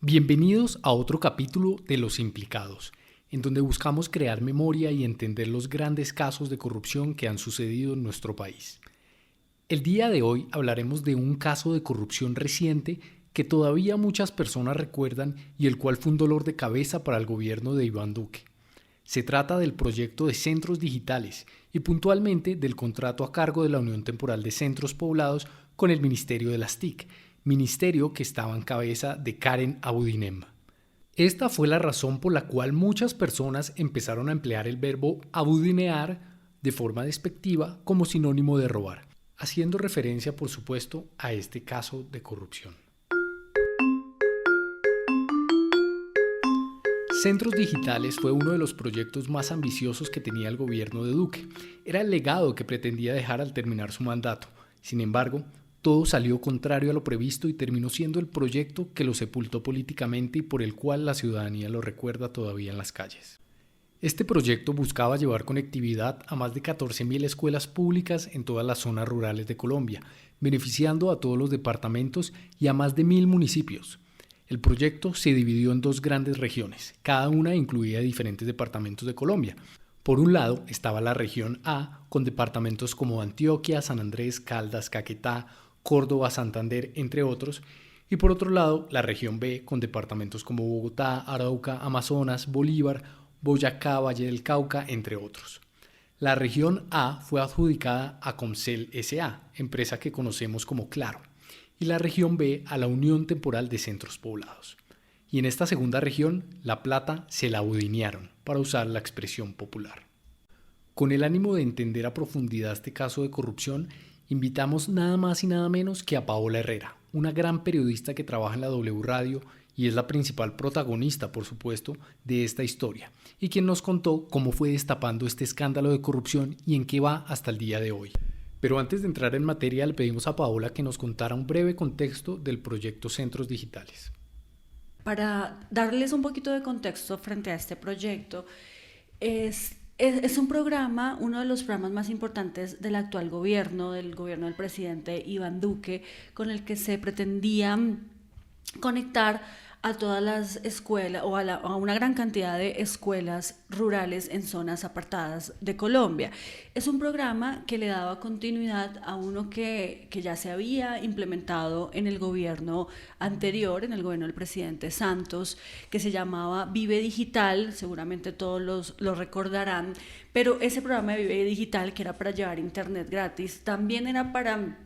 Bienvenidos a otro capítulo de Los Implicados, en donde buscamos crear memoria y entender los grandes casos de corrupción que han sucedido en nuestro país. El día de hoy hablaremos de un caso de corrupción reciente que todavía muchas personas recuerdan y el cual fue un dolor de cabeza para el gobierno de Iván Duque. Se trata del proyecto de centros digitales y puntualmente del contrato a cargo de la Unión Temporal de Centros Poblados con el Ministerio de las TIC, ministerio que estaba en cabeza de Karen Abudinem. Esta fue la razón por la cual muchas personas empezaron a emplear el verbo abudinear de forma despectiva como sinónimo de robar, haciendo referencia, por supuesto, a este caso de corrupción. Centros Digitales fue uno de los proyectos más ambiciosos que tenía el gobierno de Duque. Era el legado que pretendía dejar al terminar su mandato. Sin embargo, todo salió contrario a lo previsto y terminó siendo el proyecto que lo sepultó políticamente y por el cual la ciudadanía lo recuerda todavía en las calles. Este proyecto buscaba llevar conectividad a más de 14.000 escuelas públicas en todas las zonas rurales de Colombia, beneficiando a todos los departamentos y a más de 1.000 municipios. El proyecto se dividió en dos grandes regiones, cada una incluía diferentes departamentos de Colombia. Por un lado estaba la región A, con departamentos como Antioquia, San Andrés, Caldas, Caquetá, Córdoba, Santander, entre otros, y por otro lado la región B, con departamentos como Bogotá, Arauca, Amazonas, Bolívar, Boyacá, Valle del Cauca, entre otros. La región A fue adjudicada a Comcel S.A., empresa que conocemos como Claro, y la región B a la Unión Temporal de Centros Poblados. Y en esta segunda región, la plata se la abudinearon, para usar la expresión popular. Con el ánimo de entender a profundidad este caso de corrupción, invitamos nada más y nada menos que a Paola Herrera, una gran periodista que trabaja en la W Radio y es la principal protagonista, por supuesto, de esta historia, y quien nos contó cómo fue destapando este escándalo de corrupción y en qué va hasta el día de hoy. Pero antes de entrar en materia, le pedimos a Paola que nos contara un breve contexto del proyecto Centros Digitales. Para darles un poquito de contexto frente a este proyecto, es un programa, uno de los programas más importantes del actual gobierno, del presidente Iván Duque, con el que se pretendía conectar a todas las escuelas o a una gran cantidad de escuelas rurales en zonas apartadas de Colombia. Es un programa que le daba continuidad a uno que ya se había implementado en el gobierno anterior, en el gobierno del presidente Santos, que se llamaba Vive Digital, seguramente todos lo recordarán, pero ese programa de Vive Digital, que era para llevar internet gratis, también era para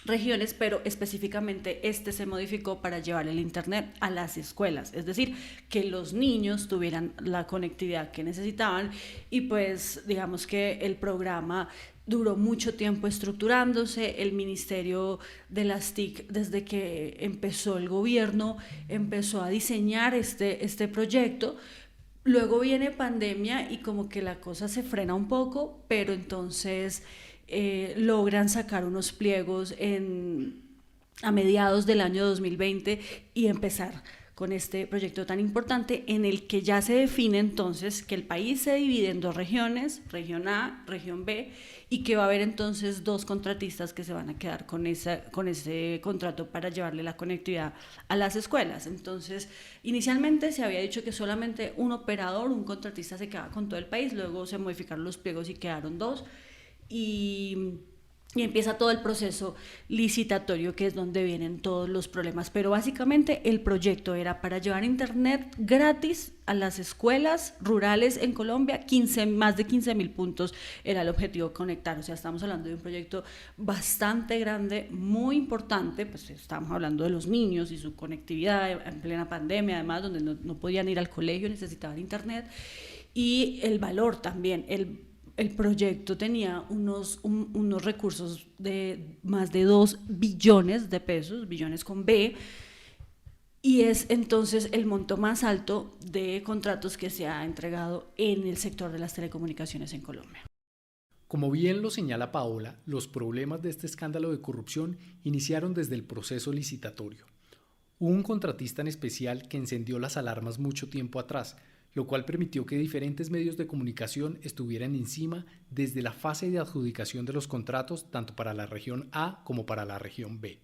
regiones, pero específicamente este se modificó para llevar el internet a las escuelas, es decir, que los niños tuvieran la conectividad que necesitaban y pues digamos que el programa duró mucho tiempo estructurándose. El Ministerio de las TIC, desde que empezó el gobierno, empezó a diseñar este proyecto. Luego viene pandemia y como que la cosa se frena un poco, pero entonces logran sacar unos pliegos a mediados del año 2020 y empezar con este proyecto tan importante en el que ya se define entonces que el país se divide en dos regiones, región A, región B, y que va a haber entonces dos contratistas que se van a quedar con ese contrato para llevarle la conectividad a las escuelas. Entonces, inicialmente se había dicho que solamente un operador, un contratista se quedaba con todo el país, luego se modificaron los pliegos y quedaron dos. Y empieza todo el proceso licitatorio, que es donde vienen todos los problemas. Pero básicamente el proyecto era para llevar internet gratis a las escuelas rurales en Colombia. Más de 15.000 puntos era el objetivo, conectar. O sea, estamos hablando de un proyecto bastante grande, muy importante. Pues estamos hablando de los niños y su conectividad en plena pandemia, además, donde no podían ir al colegio, necesitaban internet. Y el valor también, el proyecto tenía unos recursos de más de 2 billones de pesos, billones con B, y es entonces el monto más alto de contratos que se ha entregado en el sector de las telecomunicaciones en Colombia. Como bien lo señala Paola, los problemas de este escándalo de corrupción iniciaron desde el proceso licitatorio. Hubo un contratista en especial que encendió las alarmas mucho tiempo atrás, lo cual permitió que diferentes medios de comunicación estuvieran encima desde la fase de adjudicación de los contratos, tanto para la región A como para la región B.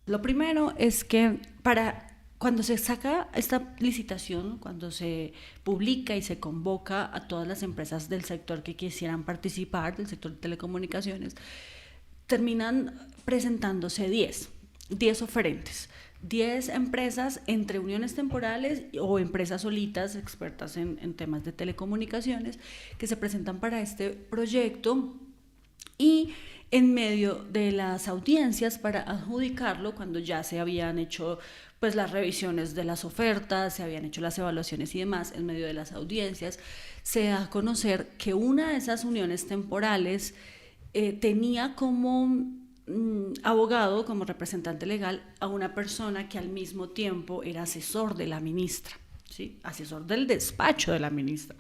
Lo primero es que para Cuando se saca esta licitación, cuando se publica y se convoca a todas las empresas del sector que quisieran participar, del sector de telecomunicaciones, terminan presentándose 10 oferentes, 10 empresas entre uniones temporales o empresas solitas expertas en temas de telecomunicaciones que se presentan para este proyecto, y en medio de las audiencias para adjudicarlo, cuando ya se habían hecho pues las revisiones de las ofertas, se habían hecho las evaluaciones y demás, en medio de las audiencias se da a conocer que una de esas uniones temporales tenía como abogado, como representante legal, a una persona que al mismo tiempo era asesor de la ministra, ¿sí? Asesor del despacho de la ministra.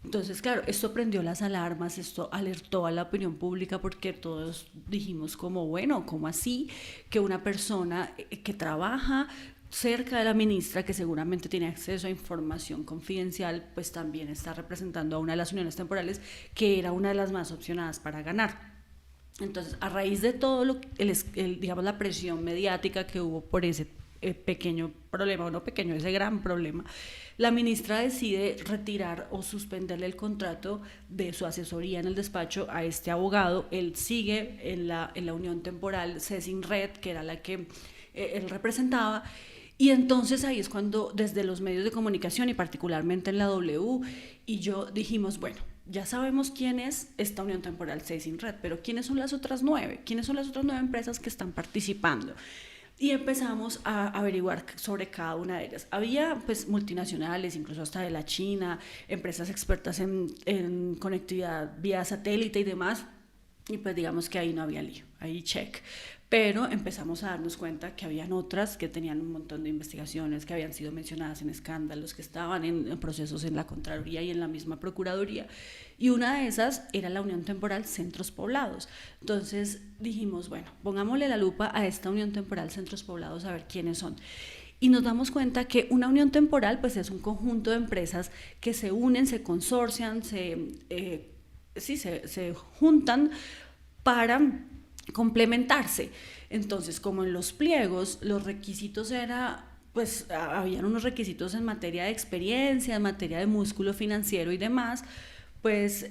Entonces, claro, esto prendió las alarmas, esto alertó a la opinión pública, porque todos dijimos como, bueno, ¿cómo así que una persona que trabaja cerca de la ministra, que seguramente tiene acceso a información confidencial, pues también está representando a una de las uniones temporales que era una de las más opcionadas para ganar? Entonces, a raíz de todo digamos, la presión mediática que hubo por ese pequeño problema, o no pequeño, ese gran problema, la ministra decide retirar o suspenderle el contrato de su asesoría en el despacho a este abogado. Él sigue en la unión temporal Cesinred, que era la que él representaba. Y entonces ahí es cuando desde los medios de comunicación, y particularmente en la W y yo, dijimos, bueno, ya sabemos quién es esta unión temporal Cesinred, pero ¿quiénes son las otras 9? ¿Quiénes son las otras 9 empresas que están participando? Y empezamos a averiguar sobre cada una de ellas. Había pues multinacionales, incluso hasta de la China, empresas expertas en conectividad vía satélite y demás, y pues digamos que ahí no había lío, ahí check. Pero empezamos a darnos cuenta que habían otras que tenían un montón de investigaciones, que habían sido mencionadas en escándalos, que estaban en procesos en la Contraloría y en la misma Procuraduría, y una de esas era la Unión Temporal Centros Poblados. Entonces dijimos, bueno, pongámosle la lupa a esta Unión Temporal Centros Poblados a ver quiénes son. Y nos damos cuenta que una unión temporal pues es un conjunto de empresas que se unen, se consorcian, se juntan para complementarse. Entonces, como en los pliegos, los requisitos pues habían unos requisitos en materia de experiencia, en materia de músculo financiero y demás, pues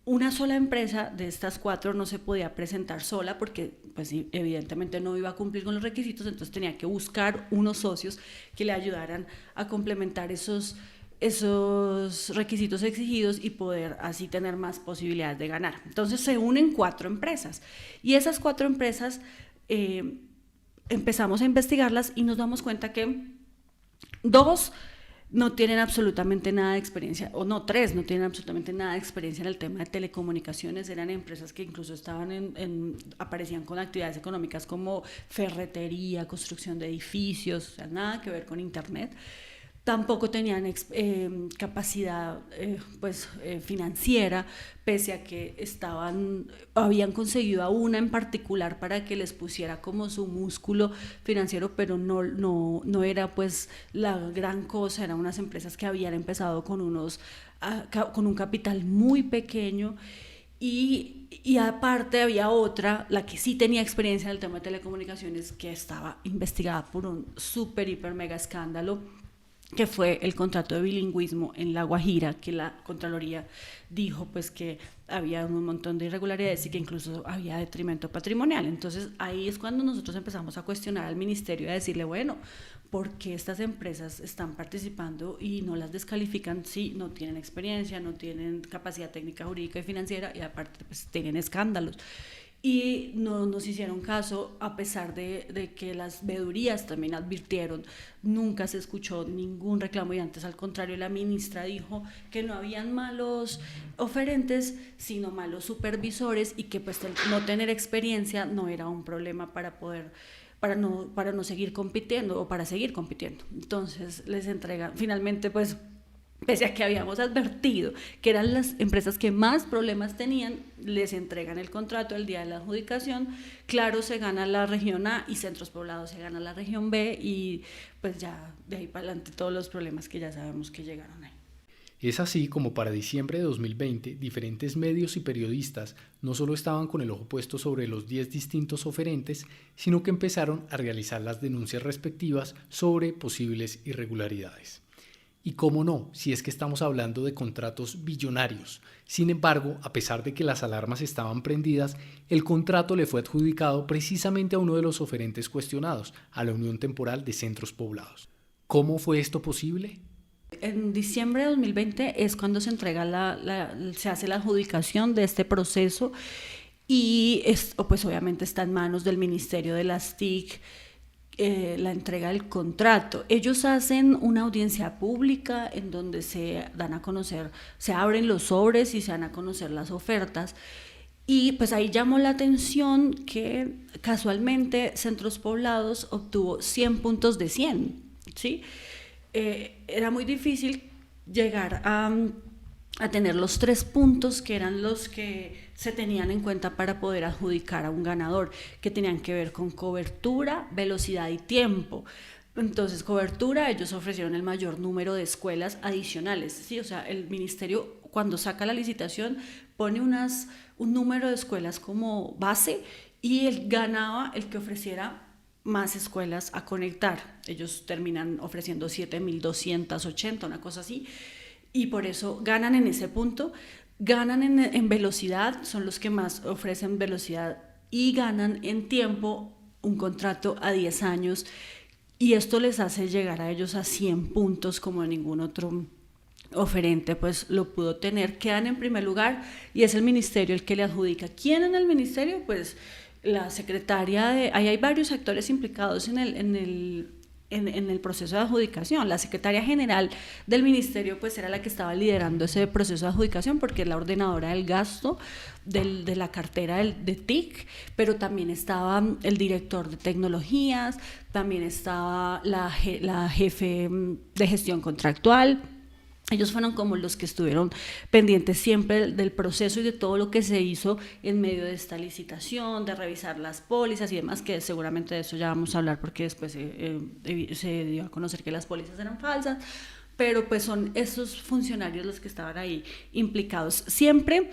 una sola empresa de estas 4 no se podía presentar sola, porque pues evidentemente no iba a cumplir con los requisitos, entonces tenía que buscar unos socios que le ayudaran a complementar esos requisitos exigidos y poder así tener más posibilidades de ganar. Entonces se unen 4 empresas, y esas 4 empresas empezamos a investigarlas y nos damos cuenta que 2 no tienen absolutamente nada de experiencia, o no, 3 no tienen absolutamente nada de experiencia en el tema de telecomunicaciones. Eran empresas que incluso estaban aparecían con actividades económicas como ferretería, construcción de edificios, o sea, nada que ver con internet. Tampoco tenían capacidad financiera, pese a que habían conseguido a una en particular para que les pusiera como su músculo financiero, pero no era pues la gran cosa. Eran unas empresas que habían empezado con un capital muy pequeño. Y aparte había otra, la que sí tenía experiencia en el tema de telecomunicaciones, que estaba investigada por un súper, hiper, mega escándalo, que fue el contrato de bilingüismo en La Guajira, que la Contraloría dijo pues que había un montón de irregularidades y que incluso había detrimento patrimonial. Entonces ahí es cuando nosotros empezamos a cuestionar al ministerio y a decirle, bueno, ¿por qué estas empresas están participando y no las descalifican si no tienen experiencia, no tienen capacidad técnica, jurídica y financiera, y aparte pues tienen escándalos? Y no nos hicieron caso, a pesar de que las veedurías también advirtieron. Nunca se escuchó ningún reclamo, y antes al contrario la ministra dijo que no habían malos oferentes, sino malos supervisores, y que pues no tener experiencia no era un problema para no seguir compitiendo, o para seguir compitiendo. Entonces les entregan, finalmente pues, pese a que habíamos advertido que eran las empresas que más problemas tenían, les entregan el contrato el día de la adjudicación. Claro, se gana la región A y Centros Poblados se gana la región B, y pues ya de ahí para adelante todos los problemas que ya sabemos que llegaron ahí. Es así como para diciembre de 2020 diferentes medios y periodistas no solo estaban con el ojo puesto sobre los 10 distintos oferentes, sino que empezaron a realizar las denuncias respectivas sobre posibles irregularidades. Y cómo no, si es que estamos hablando de contratos billonarios. Sin embargo, a pesar de que las alarmas estaban prendidas, el contrato le fue adjudicado precisamente a uno de los oferentes cuestionados, a la Unión Temporal de Centros Poblados. ¿Cómo fue esto posible? En diciembre de 2020 es cuando se entrega se hace la adjudicación de este proceso y pues obviamente está en manos del Ministerio de las TIC la entrega del contrato. Ellos hacen una audiencia pública en donde se dan a conocer, se abren los sobres y se dan a conocer las ofertas. Y pues ahí llamó la atención que casualmente Centros Poblados obtuvo 100 puntos de 100, ¿sí? Era muy difícil llegar a tener los 3 puntos que eran los que se tenían en cuenta para poder adjudicar a un ganador, que tenían que ver con cobertura, velocidad y tiempo. Entonces, cobertura, ellos ofrecieron el mayor número de escuelas adicionales, ¿sí? O sea, el ministerio cuando saca la licitación pone un número de escuelas como base y él ganaba el que ofreciera más escuelas a conectar. Ellos terminan ofreciendo 7.280, una cosa así, y por eso ganan en ese punto. Ganan en velocidad, son los que más ofrecen velocidad, y ganan en tiempo un contrato a 10 años, y esto les hace llegar a ellos a 100 puntos como ningún otro oferente pues lo pudo tener. Quedan en primer lugar y es el ministerio el que le adjudica. ¿Quién en el ministerio? Pues la secretaria ahí hay varios actores implicados en el proceso de adjudicación. La secretaria general del ministerio pues era la que estaba liderando ese proceso de adjudicación porque es la ordenadora del gasto de la cartera de TIC, pero también estaba el director de tecnologías, también estaba la jefe de gestión contractual. Ellos fueron como los que estuvieron pendientes siempre del proceso y de todo lo que se hizo en medio de esta licitación, de revisar las pólizas y demás, que seguramente de eso ya vamos a hablar porque después se dio a conocer que las pólizas eran falsas, pero pues son esos funcionarios los que estaban ahí implicados. Siempre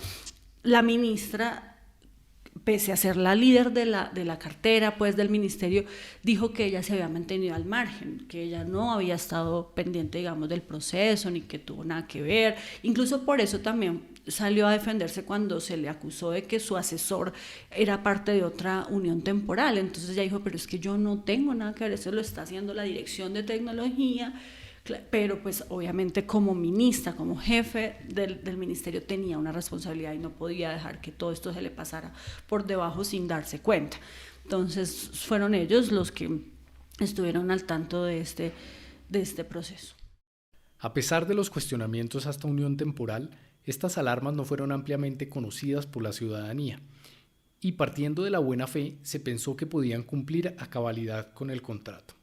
la ministra, pese a ser la líder de la cartera pues del ministerio, dijo que ella se había mantenido al margen, que ella no había estado pendiente, digamos, del proceso, ni que tuvo nada que ver. Incluso por eso también salió a defenderse cuando se le acusó de que su asesor era parte de otra unión temporal. Entonces ella dijo, pero es que yo no tengo nada que ver, eso lo está haciendo la dirección de tecnología. Pero pues obviamente como ministra, como jefe del ministerio tenía una responsabilidad y no podía dejar que todo esto se le pasara por debajo sin darse cuenta. Entonces fueron ellos los que estuvieron al tanto de este proceso. A pesar de los cuestionamientos a esta unión temporal, estas alarmas no fueron ampliamente conocidas por la ciudadanía y partiendo de la buena fe se pensó que podían cumplir a cabalidad con el contrato,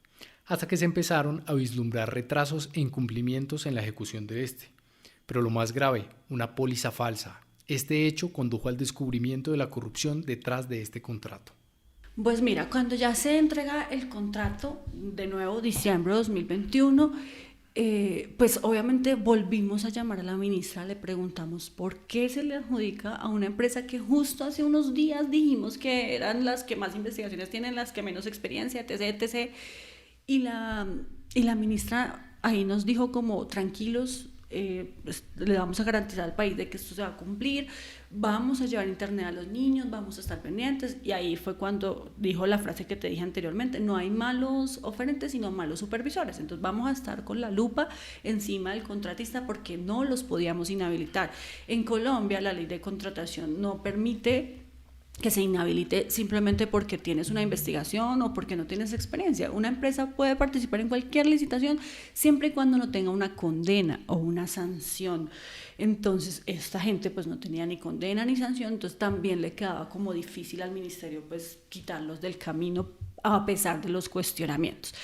hasta que se empezaron a vislumbrar retrasos e incumplimientos en la ejecución de este. Pero lo más grave, una póliza falsa. Este hecho condujo al descubrimiento de la corrupción detrás de este contrato. Pues mira, cuando ya se entrega el contrato, de nuevo, diciembre de 2021, pues obviamente volvimos a llamar a la ministra, le preguntamos por qué se le adjudica a una empresa que justo hace unos días dijimos que eran las que más investigaciones tienen, las que menos experiencia, etc., etc., y la ministra ahí nos dijo como tranquilos, pues, le vamos a garantizar al país de que esto se va a cumplir, vamos a llevar internet a los niños, vamos a estar pendientes. Y ahí fue cuando dijo la frase que te dije anteriormente, no hay malos oferentes sino malos supervisores, entonces vamos a estar con la lupa encima del contratista porque no los podíamos inhabilitar. En Colombia la ley de contratación no permite que se inhabilite simplemente porque tienes una investigación o porque no tienes experiencia. Una empresa puede participar en cualquier licitación siempre y cuando no tenga una condena o una sanción. Entonces esta gente pues no tenía ni condena ni sanción, entonces también le quedaba como difícil al ministerio pues quitarlos del camino a pesar de los cuestionamientos.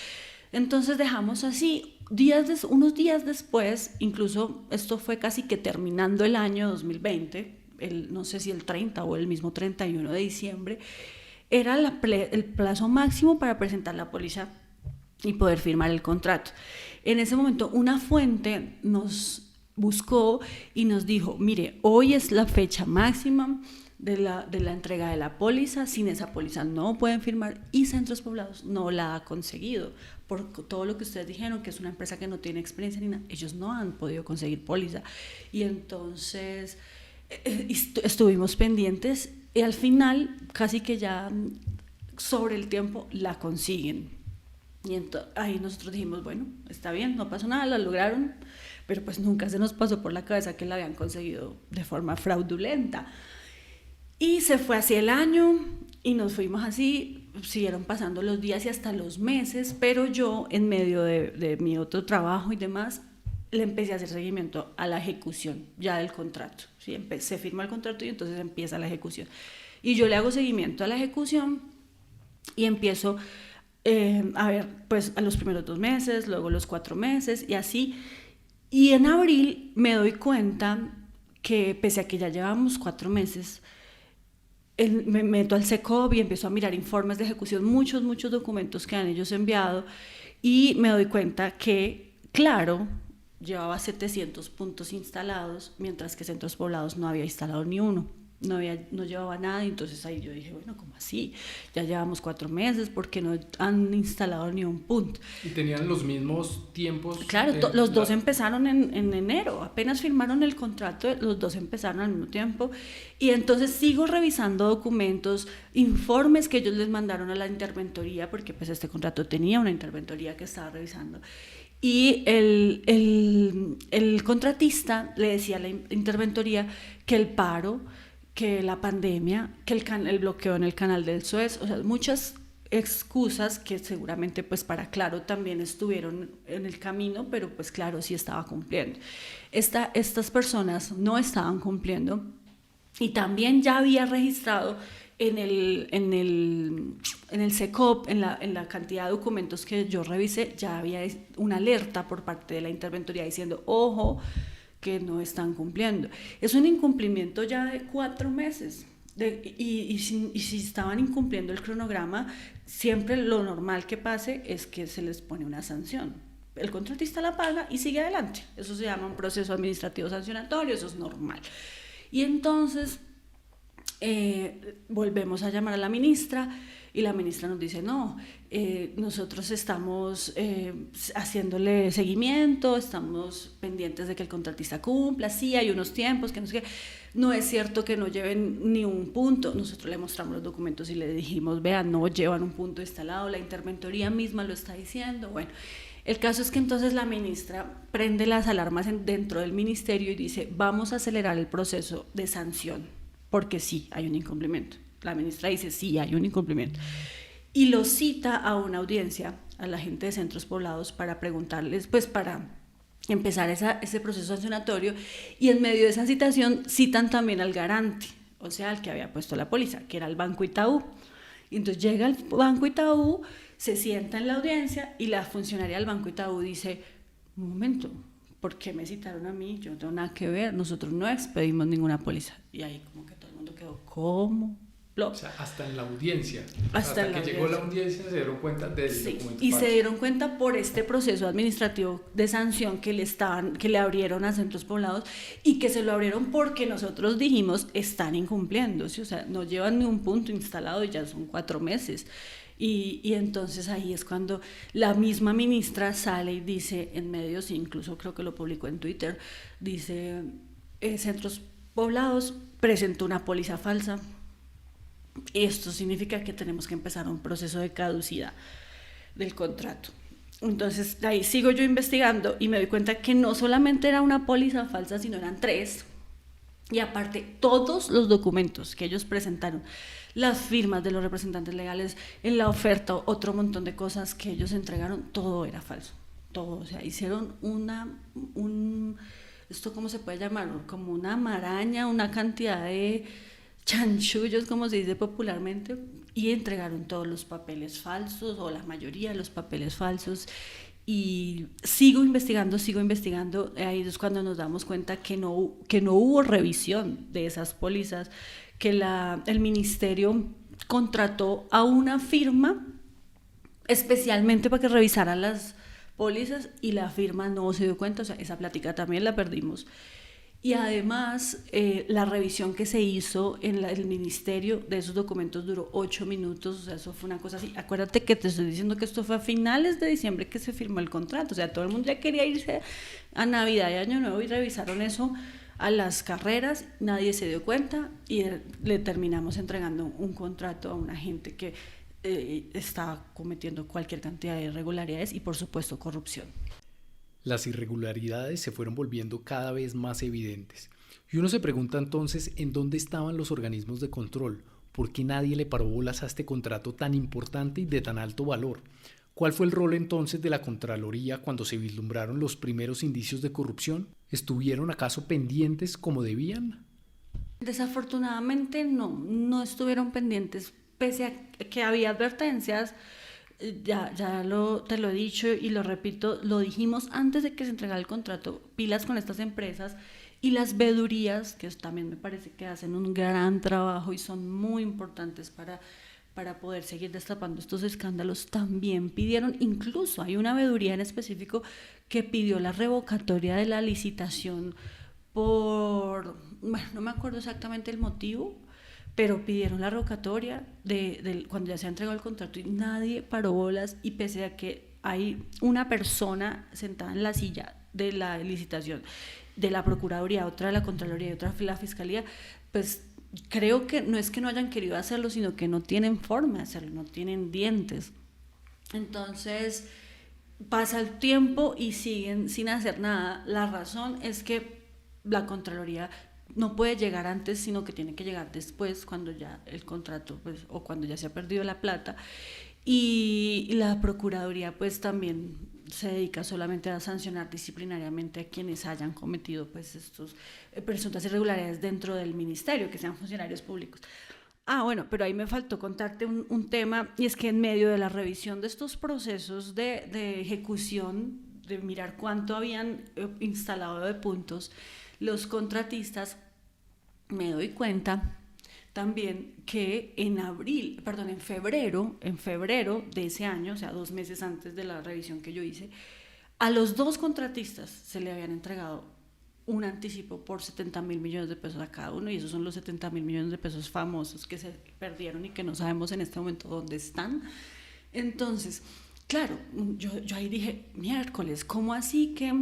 Entonces dejamos así, unos días después, incluso esto fue casi que terminando el año 2020, no sé si el 30 o el mismo 31 de diciembre, era el plazo máximo para presentar la póliza y poder firmar el contrato. En ese momento una fuente nos buscó y nos dijo, mire, hoy es la fecha máxima de la entrega de la póliza, sin esa póliza no pueden firmar, y Centros Poblados no la ha conseguido, por todo lo que ustedes dijeron, que es una empresa que no tiene experiencia ni nada, ellos no han podido conseguir póliza. Y entonces estuvimos pendientes y al final, casi que ya sobre el tiempo, la consiguen. Y ahí nosotros dijimos, bueno, está bien, no pasó nada, la lograron, pero pues nunca se nos pasó por la cabeza que la habían conseguido de forma fraudulenta. Y se fue así el año y nos fuimos así, siguieron pasando los días y hasta los meses, pero yo en medio de mi otro trabajo y demás, le empecé a hacer seguimiento a la ejecución ya del contrato. ¿Sí? Se firma el contrato y entonces empieza la ejecución. Y yo le hago seguimiento a la ejecución y empiezo a ver, pues a los primeros 2 meses, luego los 4 meses y así. Y en abril me doy cuenta que pese a que ya llevamos 4 meses, me meto al SECOB y empiezo a mirar informes de ejecución, muchos documentos que han ellos enviado, y me doy cuenta que, claro, llevaba 700 puntos instalados, mientras que Centros Poblados no había instalado ni uno, no llevaba nada. Y entonces ahí yo dije, bueno, ¿cómo así? Ya llevamos 4 meses, ¿por qué no han instalado ni un punto? ¿Y tenían los mismos tiempos? Claro, los dos empezaron en enero, apenas firmaron el contrato, los dos empezaron al mismo tiempo. Y entonces sigo revisando documentos, informes que ellos les mandaron a la interventoría, porque pues este contrato tenía una interventoría que estaba revisando. Y el contratista le decía a la interventoría que el paro, que la pandemia, que el bloqueo en el canal del Suez, o sea, muchas excusas que seguramente pues para Claro también estuvieron en el camino, pero pues Claro sí estaba cumpliendo. Estas personas no estaban cumpliendo y también ya había registrado en el SECOP, en la cantidad de documentos que yo revisé, ya había una alerta por parte de la interventoría diciendo, ojo, que no están cumpliendo. Es un incumplimiento ya de 4 meses. Y si estaban incumpliendo el cronograma, siempre lo normal que pase es que se les pone una sanción. El contratista la paga y sigue adelante. Eso se llama un proceso administrativo sancionatorio, eso es normal. Y entonces volvemos a llamar a la ministra y la ministra nos dice, no, nosotros estamos haciéndole seguimiento, estamos pendientes de que el contratista cumpla, sí, hay unos tiempos, que no sé qué. No es cierto que no lleven ni un punto. Nosotros le mostramos los documentos y le dijimos, vean, no llevan un punto instalado, la interventoría misma lo está diciendo. Bueno, el caso es que entonces la ministra prende las alarmas dentro del ministerio y dice, vamos a acelerar el proceso de sanción, porque sí, hay un incumplimiento. La ministra dice, sí, hay un incumplimiento. Y lo cita a una audiencia a la gente de Centros Poblados para preguntarles, pues para empezar ese proceso sancionatorio, y en medio de esa citación citan también al garante, o sea, al que había puesto la póliza, que era el Banco Itaú. Y entonces llega el Banco Itaú, se sienta en la audiencia y la funcionaria del Banco Itaú dice, un momento, ¿por qué me citaron a mí? Yo no tengo nada que ver, nosotros no expedimos ninguna póliza. Y ahí como que todo el mundo quedó, ¿cómo? O sea, hasta en la audiencia. Hasta que llegó la audiencia se dieron cuenta del documento. Y se dieron cuenta por este proceso administrativo de sanción que le abrieron a Centros Poblados, y que se lo abrieron porque nosotros dijimos están incumpliendo, ¿sí? O sea, no llevan ni un punto instalado y ya son 4 meses. Y entonces ahí es cuando la misma ministra sale y dice en medios, incluso creo que lo publicó en Twitter, dice, Centros Poblados presentó una póliza falsa. Esto significa que tenemos que empezar un proceso de caducidad del contrato. Entonces ahí sigo yo investigando y me doy cuenta que no solamente era una póliza falsa, sino eran 3. Y aparte, todos los documentos que ellos presentaron, las firmas de los representantes legales, en la oferta, otro montón de cosas que ellos entregaron, todo era falso. Todo, o sea, hicieron esto cómo se puede llamar, como una maraña, una cantidad de chanchullos, como se dice popularmente, y entregaron todos los papeles falsos, o la mayoría de los papeles falsos. Y sigo investigando, ahí es cuando nos damos cuenta que no hubo revisión de esas pólizas, que el ministerio contrató a una firma especialmente para que revisara las pólizas y la firma no se dio cuenta, o sea, esa plática también la perdimos. Y además, la revisión que se hizo en el ministerio de esos documentos duró 8 minutos, o sea, eso fue una cosa así. Acuérdate que te estoy diciendo que esto fue a finales de diciembre que se firmó el contrato, o sea, todo el mundo ya quería irse a Navidad y Año Nuevo y revisaron eso a las carreras, nadie se dio cuenta y le terminamos entregando un contrato a una gente que estaba cometiendo cualquier cantidad de irregularidades y, por supuesto, corrupción. Las irregularidades se fueron volviendo cada vez más evidentes. Y uno se pregunta entonces en dónde estaban los organismos de control, por qué nadie le paró bolas a este contrato tan importante y de tan alto valor. ¿Cuál fue el rol entonces de la Contraloría cuando se vislumbraron los primeros indicios de corrupción? ¿Estuvieron acaso pendientes como debían? Desafortunadamente no estuvieron pendientes, pese a que había advertencias. Ya te lo he dicho y lo repito, lo dijimos antes de que se entregara el contrato, pilas con estas empresas y las vedurías, que también me parece que hacen un gran trabajo y son muy importantes para poder seguir destapando estos escándalos, también pidieron, incluso hay una veeduría en específico que pidió la revocatoria de la licitación bueno, no me acuerdo exactamente el motivo, pero pidieron la revocatoria cuando ya se ha entregado el contrato y nadie paró bolas, y pese a que hay una persona sentada en la silla de la licitación de la Procuraduría, otra de la Contraloría y otra de la Fiscalía, pues creo que no es que no hayan querido hacerlo, sino que no tienen forma de hacerlo, no tienen dientes. Entonces pasa el tiempo y siguen sin hacer nada. La razón es que la Contraloría no puede llegar antes, sino que tiene que llegar después, cuando ya el contrato, pues, o cuando ya se ha perdido la plata. Y la Procuraduría pues también se dedica solamente a sancionar disciplinariamente a quienes hayan cometido pues estos presuntas irregularidades dentro del ministerio, que sean funcionarios públicos. Bueno, pero ahí me faltó contarte un tema, y es que en medio de la revisión de estos procesos de ejecución, de mirar cuánto habían instalado de puntos los contratistas, me doy cuenta también que en febrero de ese año, o sea, 2 meses antes de la revisión que yo hice, a los 2 contratistas se le habían entregado un anticipo por 70.000 millones de pesos a cada uno, y esos son los 70.000 millones de pesos famosos que se perdieron y que no sabemos en este momento dónde están. Entonces, claro, yo ahí dije, miércoles, ¿cómo así que?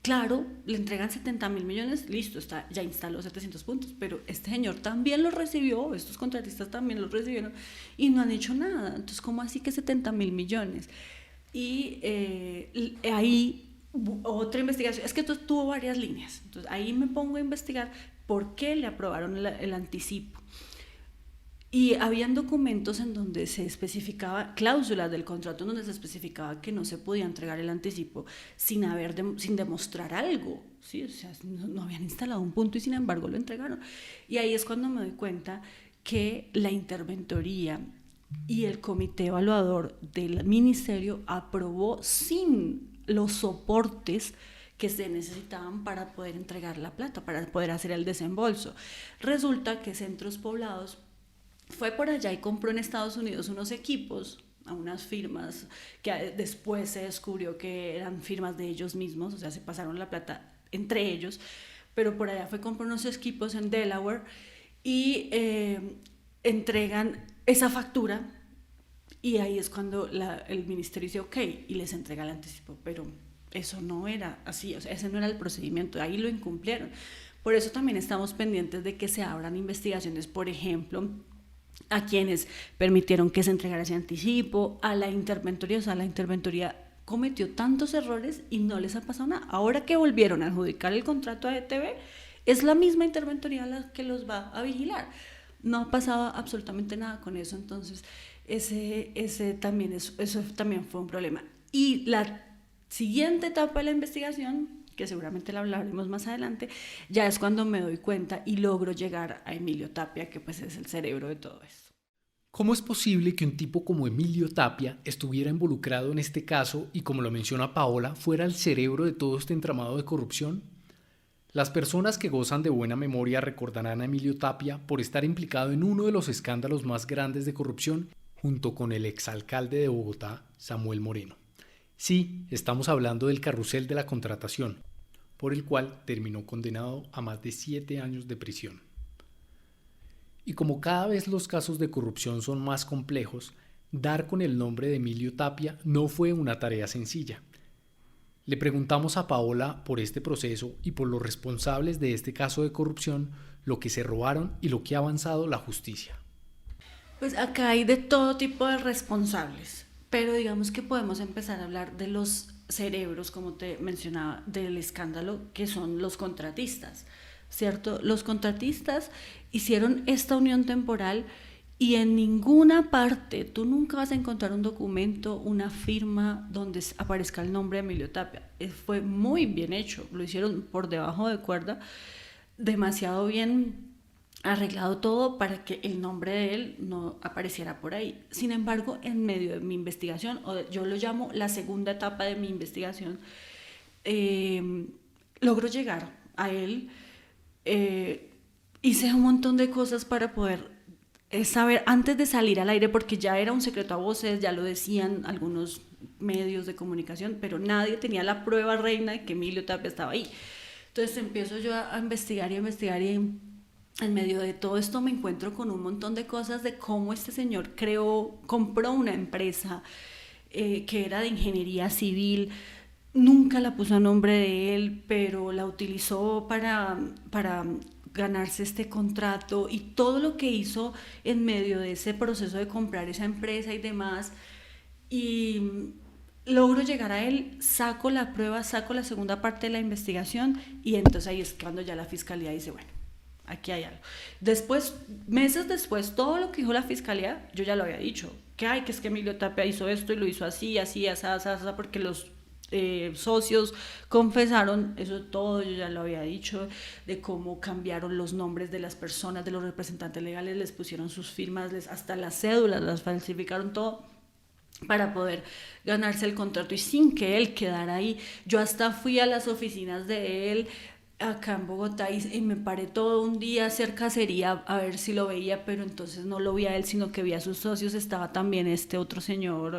Claro, le entregan 70.000 millones, listo, ya instaló 700 puntos, pero este señor también los recibió, estos contratistas también los recibieron y no han hecho nada. Entonces, ¿cómo así que 70.000 millones? Y ahí otra investigación, es que esto tuvo varias líneas, entonces ahí me pongo a investigar por qué le aprobaron el anticipo. Y habían documentos en donde se especificaba, cláusulas del contrato en donde se especificaba que no se podía entregar el anticipo sin demostrar algo, ¿sí? O sea, no habían instalado un punto y sin embargo lo entregaron. Y ahí es cuando me doy cuenta que la interventoría y el comité evaluador del ministerio aprobó sin los soportes que se necesitaban para poder entregar la plata, para poder hacer el desembolso. Resulta que Centros Poblados fue por allá y compró en Estados Unidos unos equipos a unas firmas que después se descubrió que eran firmas de ellos mismos, o sea, se pasaron la plata entre ellos, pero por allá compró unos equipos en Delaware y entregan esa factura, y ahí es cuando el ministerio dice ok y les entrega el anticipo, pero eso no era así, o sea, ese no era el procedimiento, ahí lo incumplieron. Por eso también estamos pendientes de que se abran investigaciones, por ejemplo, a quienes permitieron que se entregara ese anticipo, a la interventoría. O sea, la interventoría cometió tantos errores y no les ha pasado nada. Ahora que volvieron a adjudicar el contrato a ETB, es la misma interventoría la que los va a vigilar. No ha pasado absolutamente nada con eso, entonces eso también fue un problema. Y la siguiente etapa de la investigación, que seguramente la hablaremos más adelante, ya es cuando me doy cuenta y logro llegar a Emilio Tapia, que pues es el cerebro de todo esto. ¿Cómo es posible que un tipo como Emilio Tapia estuviera involucrado en este caso y, como lo menciona Paola, fuera el cerebro de todo este entramado de corrupción? Las personas que gozan de buena memoria recordarán a Emilio Tapia por estar implicado en uno de los escándalos más grandes de corrupción junto con el exalcalde de Bogotá, Samuel Moreno. Sí, estamos hablando del carrusel de la contratación, por el cual terminó condenado a más de 7 años de prisión. Y como cada vez los casos de corrupción son más complejos, dar con el nombre de Emilio Tapia no fue una tarea sencilla. Le preguntamos a Paola por este proceso y por los responsables de este caso de corrupción, lo que se robaron y lo que ha avanzado la justicia. Pues acá hay de todo tipo de responsables, pero digamos que podemos empezar a hablar de los cerebros, como te mencionaba, del escándalo, que son los contratistas, ¿cierto? Los contratistas hicieron esta unión temporal y en ninguna parte tú nunca vas a encontrar un documento, una firma donde aparezca el nombre de Emilio Tapia. Fue muy bien hecho, lo hicieron por debajo de cuerda, demasiado bien arreglado todo para que el nombre de él no apareciera por ahí. Sin embargo, en medio de mi investigación, yo lo llamo la segunda etapa de mi investigación, logro llegar a él. Hice un montón de cosas para poder saber antes de salir al aire, porque ya era un secreto a voces, ya lo decían algunos medios de comunicación, pero nadie tenía la prueba reina de que Emilio Tapia estaba ahí. Entonces empiezo yo a investigar y en medio de todo esto me encuentro con un montón de cosas de cómo este señor compró una empresa que era de ingeniería civil, nunca la puso a nombre de él, pero la utilizó para ganarse este contrato, y todo lo que hizo en medio de ese proceso de comprar esa empresa y demás. Y logro llegar a él, saco la prueba, saco la segunda parte de la investigación, y entonces ahí es cuando ya la fiscalía dice, bueno, aquí hay algo. Después, meses después, todo lo que dijo la fiscalía, yo ya lo había dicho, que es que Emilio Tapia hizo esto y lo hizo así, así, así, así, porque los socios confesaron, eso todo yo ya lo había dicho, de cómo cambiaron los nombres de las personas, de los representantes legales, les pusieron sus firmas, hasta las cédulas, las falsificaron todo para poder ganarse el contrato y sin que él quedara ahí. Yo hasta fui a las oficinas de él acá en Bogotá y me paré todo un día a hacer cacería a ver si lo veía, pero entonces no lo vi a él, sino que vi a sus socios. Estaba también este otro señor,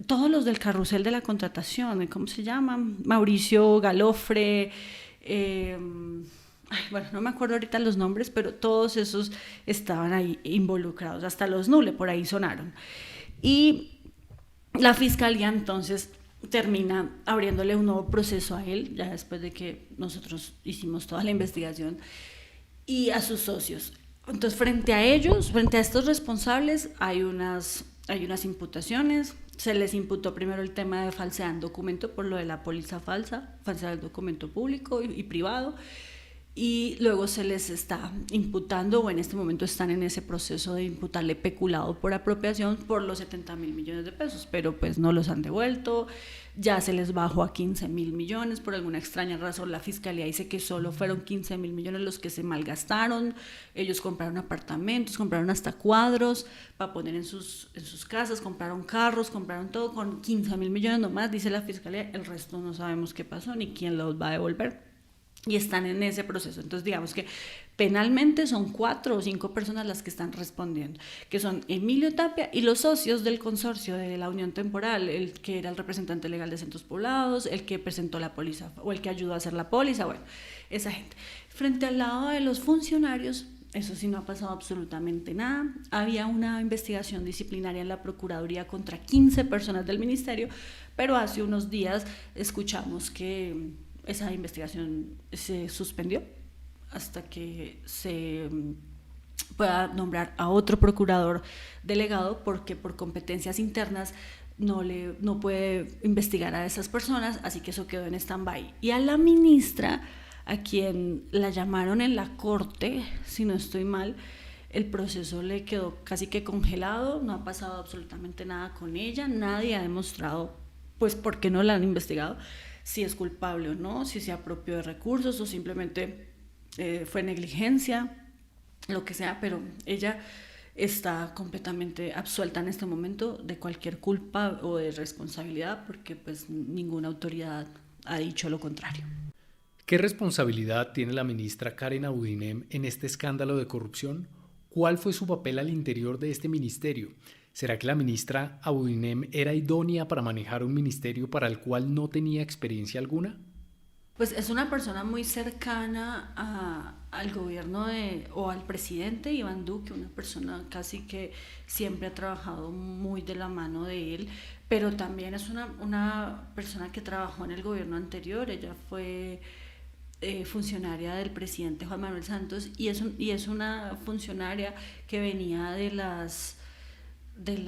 todos los del carrusel de la contratación, ¿cómo se llaman? Mauricio Galofre, bueno, no me acuerdo ahorita los nombres, pero todos esos estaban ahí involucrados, hasta los Nule por ahí sonaron. Y la fiscalía entonces termina abriéndole un nuevo proceso a él, ya después de que nosotros hicimos toda la investigación, y a sus socios. Entonces, frente a ellos, frente a estos responsables, hay unas imputaciones. Se les imputó primero el tema de falsedad en documento por lo de la póliza falsa, falsedad del documento público y privado, y luego se les está imputando, o en este momento están en ese proceso de imputarle peculado por apropiación por los 70.000 millones de pesos, pero pues no los han devuelto. Ya se les bajó a 15.000 millones, por alguna extraña razón la fiscalía dice que solo fueron 15.000 millones los que se malgastaron. Ellos compraron apartamentos, compraron hasta cuadros para poner en sus casas, compraron carros, compraron todo con 15.000 millones nomás, dice la fiscalía. El resto no sabemos qué pasó ni quién los va a devolver, y están en ese proceso. Entonces digamos que penalmente son 4 o 5 personas las que están respondiendo, que son Emilio Tapia y los socios del consorcio de la unión temporal, el que era el representante legal de Centros Poblados, el que presentó la póliza o el que ayudó a hacer la póliza, bueno, esa gente. Frente al lado de los funcionarios, eso sí, no ha pasado absolutamente nada. Había una investigación disciplinaria en la Procuraduría contra 15 personas del ministerio, pero hace unos días escuchamos que esa investigación se suspendió hasta que se pueda nombrar a otro procurador delegado, porque por competencias internas no puede investigar a esas personas, así que eso quedó en stand-by. Y a la ministra, a quien la llamaron en la corte, si no estoy mal, el proceso le quedó casi que congelado, no ha pasado absolutamente nada con ella, nadie ha demostrado pues por qué no la han investigado, si es culpable o no, si se apropió de recursos o simplemente fue negligencia, lo que sea, pero ella está completamente absuelta en este momento de cualquier culpa o de responsabilidad, porque pues ninguna autoridad ha dicho lo contrario. ¿Qué responsabilidad tiene la ministra Karen Abudinem en este escándalo de corrupción? ¿Cuál fue su papel al interior de este ministerio? ¿Será que la ministra Abudinem era idónea para manejar un ministerio para el cual no tenía experiencia alguna? Pues es una persona muy cercana al gobierno o al presidente Iván Duque, una persona casi que siempre ha trabajado muy de la mano de él, pero también es una persona que trabajó en el gobierno anterior. Ella fue funcionaria del presidente Juan Manuel Santos y es una funcionaria que venía de las de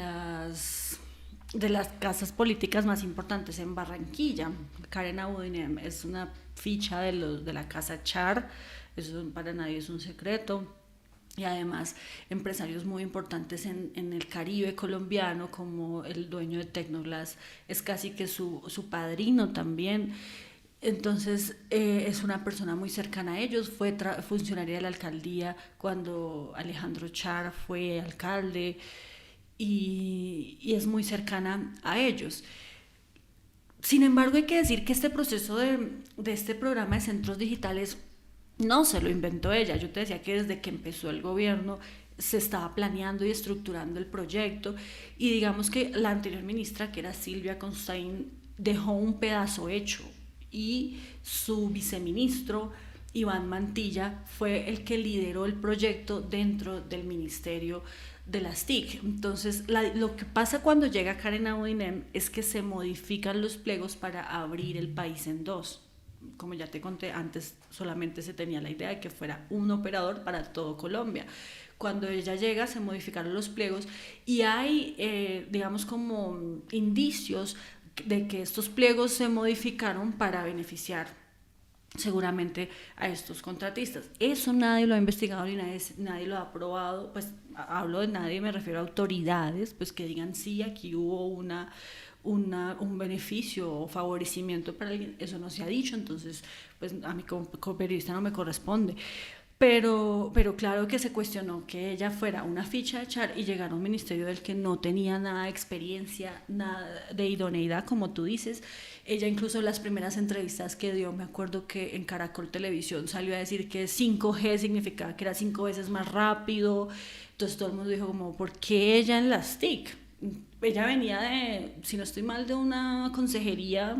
las casas políticas más importantes en Barranquilla. Karen Abudinem es una ficha de la casa Char, eso para nadie es un secreto. Y además empresarios muy importantes en el Caribe colombiano, como el dueño de Tecnoglass, es casi que su padrino también. Entonces es una persona muy cercana a ellos, fue funcionaria de la alcaldía cuando Alejandro Char fue alcalde, y es muy cercana a ellos. Sin embargo, hay que decir que este proceso de este programa de centros digitales no se lo inventó ella. Yo te decía que desde que empezó el gobierno se estaba planeando y estructurando el proyecto, y digamos que la anterior ministra, que era Silvia Constaín, dejó un pedazo hecho, y su viceministro Iván Mantilla fue el que lideró el proyecto dentro del ministerio de las TIC. Entonces lo que pasa cuando llega Karen Abudinem es que se modifican los pliegos para abrir el país en dos. Como ya te conté antes, solamente se tenía la idea de que fuera un operador para todo Colombia. Cuando ella llega se modificaron los pliegos, y hay digamos como indicios de que estos pliegos se modificaron para beneficiar seguramente a estos contratistas. Eso nadie lo ha investigado ni nadie lo ha aprobado. Pues hablo de nadie, me refiero a autoridades, pues que digan sí, aquí hubo un beneficio o favorecimiento para alguien. Eso no se ha dicho, entonces pues a mí como periodista no me corresponde. Pero claro que se cuestionó que ella fuera una ficha de Char y llegara a un ministerio del que no tenía nada de experiencia, nada de idoneidad, como tú dices. Ella incluso en las primeras entrevistas que dio, me acuerdo que en Caracol Televisión salió a decir que 5G significaba que era 5 veces más rápido. Entonces todo el mundo dijo como, ¿por qué ella en las TIC? Ella venía de, si no estoy mal, de una consejería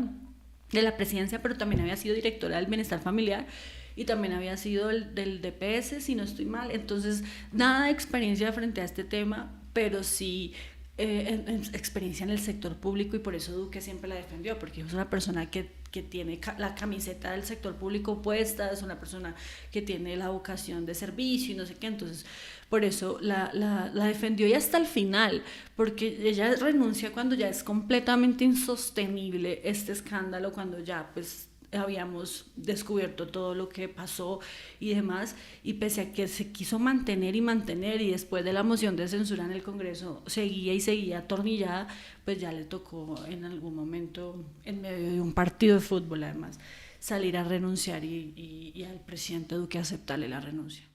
de la presidencia, pero también había sido directora del bienestar familiar, y también había sido del DPS, si no estoy mal. Entonces, nada de experiencia frente a este tema, pero sí experiencia en el sector público, y por eso Duque siempre la defendió, porque es una persona que tiene la camiseta del sector público puesta, es una persona que tiene la vocación de servicio y no sé qué. Entonces por eso la defendió, y hasta el final, porque ella renuncia cuando ya es completamente insostenible este escándalo, cuando ya pues habíamos descubierto todo lo que pasó y demás, y pese a que se quiso mantener y después de la moción de censura en el Congreso seguía atornillada, pues ya le tocó en algún momento, en medio de un partido de fútbol además, salir a renunciar y al presidente Duque aceptarle la renuncia.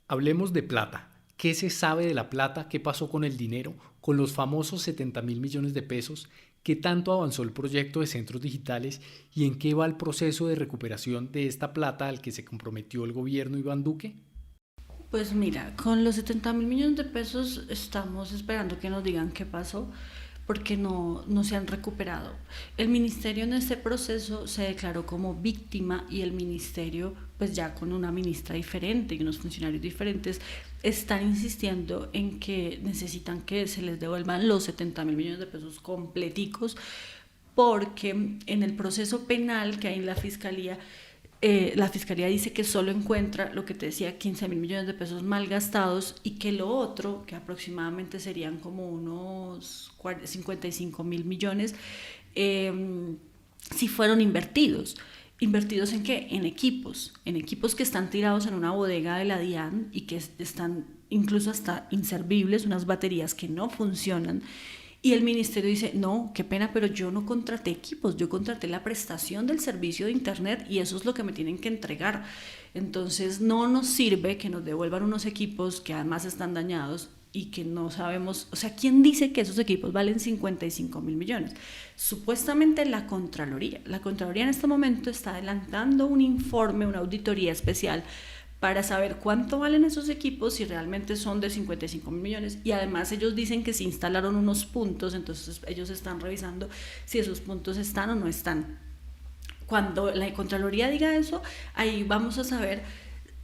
Hablemos de plata. ¿Qué se sabe de la plata? ¿Qué pasó con el dinero? ¿Con los famosos 70.000 millones de pesos? ¿Qué tanto avanzó el proyecto de centros digitales y en qué va el proceso de recuperación de esta plata al que se comprometió el gobierno Iván Duque? Pues mira, con los 70.000 millones de pesos estamos esperando que nos digan qué pasó, porque no se han recuperado. El ministerio en este proceso se declaró como víctima, y el ministerio, pues ya con una ministra diferente y unos funcionarios diferentes, están insistiendo en que necesitan que se les devuelvan los 70.000 millones de pesos completicos, porque en el proceso penal que hay en la fiscalía dice que solo encuentra lo que te decía, 15.000 millones de pesos mal gastados, y que lo otro, que aproximadamente serían como unos 55.000 millones, sí fueron invertidos. ¿Invertidos en qué? En equipos que están tirados en una bodega de la DIAN y que están incluso hasta inservibles, unas baterías que no funcionan. Y el ministerio dice, no, qué pena, pero yo no contraté equipos, yo contraté la prestación del servicio de internet y eso es lo que me tienen que entregar. Entonces no nos sirve que nos devuelvan unos equipos que además están dañados y que no sabemos, o sea, ¿quién dice que esos equipos valen 55.000 millones? Supuestamente la Contraloría en este momento está adelantando un informe, una auditoría especial para saber cuánto valen esos equipos, si realmente son de 55 mil millones, y además ellos dicen que se instalaron unos puntos, entonces ellos están revisando si esos puntos están o no están. Cuando la Contraloría diga eso, ahí vamos a saber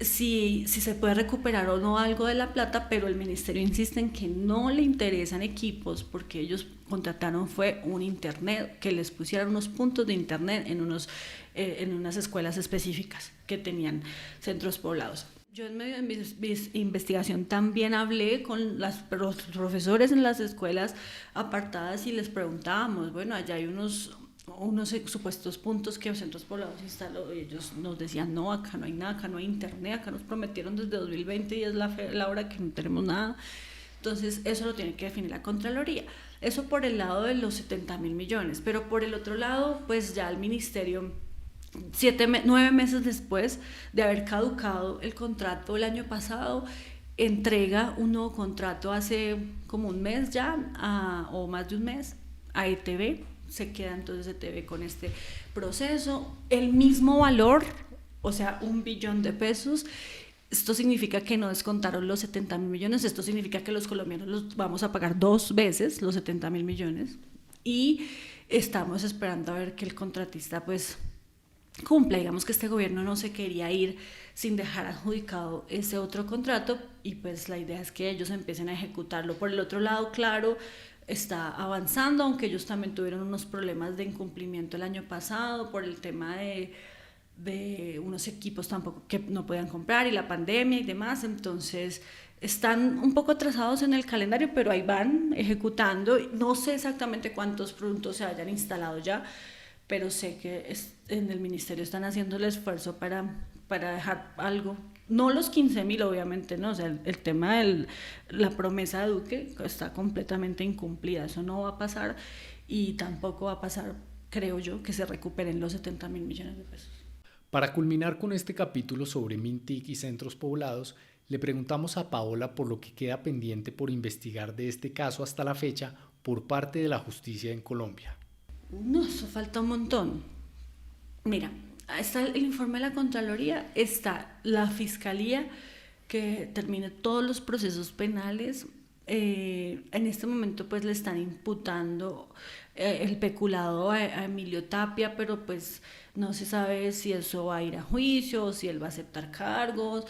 si se puede recuperar o no algo de la plata, pero el ministerio insiste en que no le interesan equipos porque ellos contrataron fue un internet, que les pusieran unos puntos de internet en unas escuelas específicas que tenían centros poblados. Yo en medio de mi investigación también hablé con los profesores en las escuelas apartadas y les preguntábamos, bueno, allá hay unos supuestos puntos que los centros poblados instaló, y ellos nos decían, no, acá no hay nada, acá no hay internet, acá nos prometieron desde 2020 y es la hora que no tenemos nada. Entonces eso lo tiene que definir la Contraloría. Eso por el lado de los 70 mil millones, pero por el otro lado, pues ya el ministerio, 9 meses después de haber caducado el contrato el año pasado, entrega un nuevo contrato hace como un mes ya, o más de un mes, a ETV. Se queda entonces ETV con este proceso, el mismo valor, o sea, 1 billón de pesos. Esto significa que no descontaron los 70 mil millones, esto significa que los colombianos los vamos a pagar 2 veces los 70 mil millones, y estamos esperando a ver que el contratista pues cumpla. Digamos que este gobierno no se quería ir sin dejar adjudicado ese otro contrato, y pues la idea es que ellos empiecen a ejecutarlo. Por el otro lado, claro, está avanzando, aunque ellos también tuvieron unos problemas de incumplimiento el año pasado por el tema de unos equipos tampoco que no podían comprar y la pandemia y demás. Entonces están un poco atrasados en el calendario, pero ahí van ejecutando. No sé exactamente cuántos puntos se hayan instalado ya, pero sé que en el ministerio están haciendo el esfuerzo para dejar algo. No los 15.000, obviamente, ¿no? O sea, el tema de la promesa de Duque está completamente incumplida. Eso no va a pasar, y tampoco va a pasar, creo yo, que se recuperen los 70 mil millones de pesos. Para culminar con este capítulo sobre Mintic y centros poblados, le preguntamos a Paola por lo que queda pendiente por investigar de este caso hasta la fecha por parte de la justicia en Colombia. No, eso falta un montón. Mira, está el informe de la Contraloría, está la Fiscalía que termine todos los procesos penales. En este momento pues le están imputando el peculado a Emilio Tapia, pero pues no se sabe si eso va a ir a juicio o si él va a aceptar cargos.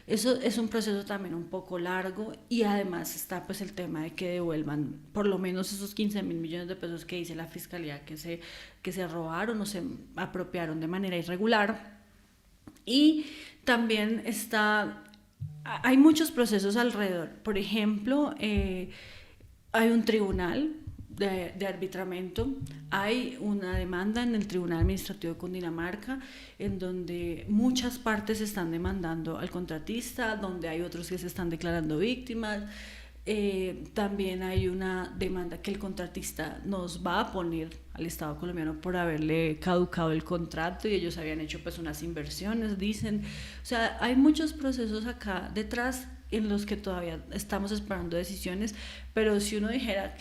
Eso es un proceso también un poco largo, y además está pues el tema de que devuelvan por lo menos esos 15 mil millones de pesos que dice la Fiscalía que se robaron o se apropiaron de manera irregular. Y también hay muchos procesos alrededor. Por ejemplo, hay un tribunal de arbitramiento, hay una demanda en el Tribunal Administrativo de Cundinamarca en donde muchas partes están demandando al contratista, donde hay otros que se están declarando víctimas. También hay una demanda que el contratista nos va a poner al Estado colombiano por haberle caducado el contrato, y ellos habían hecho pues unas inversiones, dicen. O sea, hay muchos procesos acá detrás en los que todavía estamos esperando decisiones, pero si uno dijera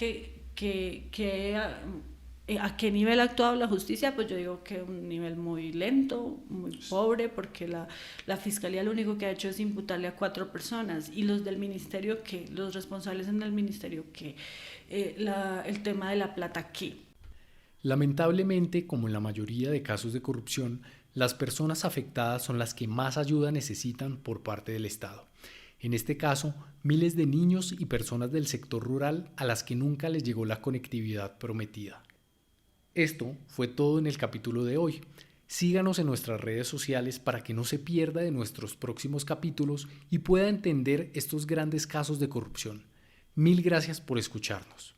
a qué nivel ha actuado la justicia, pues yo digo que un nivel muy lento, muy pobre, porque la Fiscalía lo único que ha hecho es imputarle a 4 personas, y los del ministerio, los responsables en el ministerio, el tema de la plata, ¿qué? Lamentablemente, como en la mayoría de casos de corrupción, las personas afectadas son las que más ayuda necesitan por parte del Estado. En este caso, miles de niños y personas del sector rural a las que nunca les llegó la conectividad prometida. Esto fue todo en el capítulo de hoy. Síganos en nuestras redes sociales para que no se pierda de nuestros próximos capítulos y pueda entender estos grandes casos de corrupción. Mil gracias por escucharnos.